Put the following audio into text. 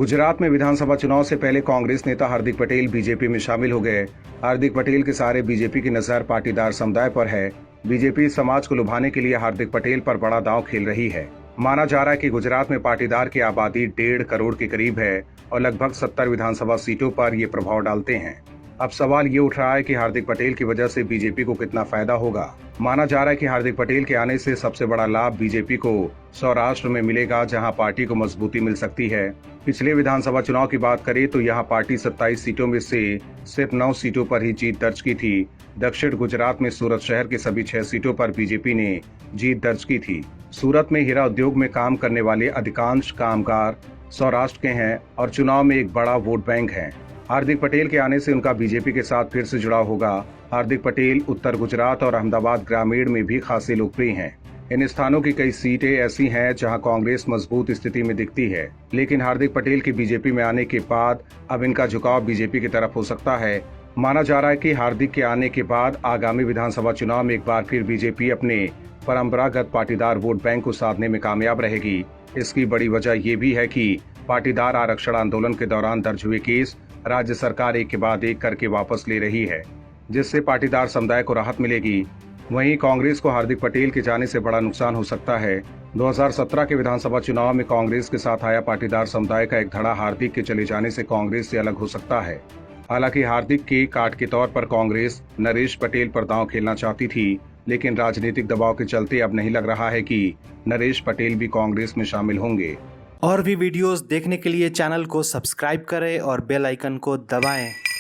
गुजरात में विधानसभा चुनाव से पहले कांग्रेस नेता हार्दिक पटेल बीजेपी में शामिल हो गए। हार्दिक पटेल के सारे बीजेपी की नजर पाटीदार समुदाय पर है। बीजेपी समाज को लुभाने के लिए हार्दिक पटेल पर बड़ा दांव खेल रही है। माना जा रहा है कि गुजरात में पाटीदार की आबादी 1.5 करोड़ के करीब है और लगभग 70 विधानसभा सीटों पर ये प्रभाव डालते हैं। अब सवाल ये उठ रहा है कि हार्दिक पटेल की वजह से बीजेपी को कितना फायदा होगा। माना जा रहा है कि हार्दिक पटेल के आने से सबसे बड़ा लाभ बीजेपी को सौराष्ट्र में मिलेगा, जहां पार्टी को मजबूती मिल सकती है। पिछले विधानसभा चुनाव की बात करें तो यहां पार्टी 27 सीटों में से सिर्फ 9 सीटों पर ही जीत दर्ज की थी। दक्षिण गुजरात में सूरत शहर के सभी 6 सीटों पर बीजेपी ने जीत दर्ज की थी। सूरत में हीरा उद्योग में काम करने वाले अधिकांश कामगार सौराष्ट्र के हैं और चुनाव में एक बड़ा वोट बैंक है। हार्दिक पटेल के आने से उनका बीजेपी के साथ फिर से जुड़ाव होगा। हार्दिक पटेल उत्तर गुजरात और अहमदाबाद ग्रामीण में भी खासे लोकप्रिय हैं। इन स्थानों की कई सीटें ऐसी हैं जहां कांग्रेस मजबूत स्थिति में दिखती है, लेकिन हार्दिक पटेल के बीजेपी में आने के बाद अब इनका झुकाव बीजेपी की तरफ हो सकता है। माना जा रहा है कि हार्दिक के आने के बाद आगामी विधानसभा चुनाव में एक बार फिर बीजेपी अपने परंपरागत पाटीदार वोट बैंक को साधने में कामयाब रहेगी। इसकी बड़ी वजह ये भी है कि पाटीदार आरक्षण आंदोलन के दौरान दर्ज हुए केस राज्य सरकार एक के बाद एक करके वापस ले रही है, जिससे पाटीदार समुदाय को राहत मिलेगी। वहीं कांग्रेस को हार्दिक पटेल के जाने से बड़ा नुकसान हो सकता है। 2017 के विधानसभा चुनाव में कांग्रेस के साथ आया पाटीदार समुदाय का एक धड़ा हार्दिक के चले जाने से कांग्रेस से अलग हो सकता है। हालांकि हार्दिक के काट के तौर पर कांग्रेस नरेश पटेल पर दांव खेलना चाहती थी, लेकिन राजनीतिक दबाव के चलते अब नहीं लग रहा है कि नरेश पटेल भी कांग्रेस में शामिल होंगे। और भी वीडियोस देखने के लिए चैनल को सब्सक्राइब करें और बेल आइकन को दबाएं।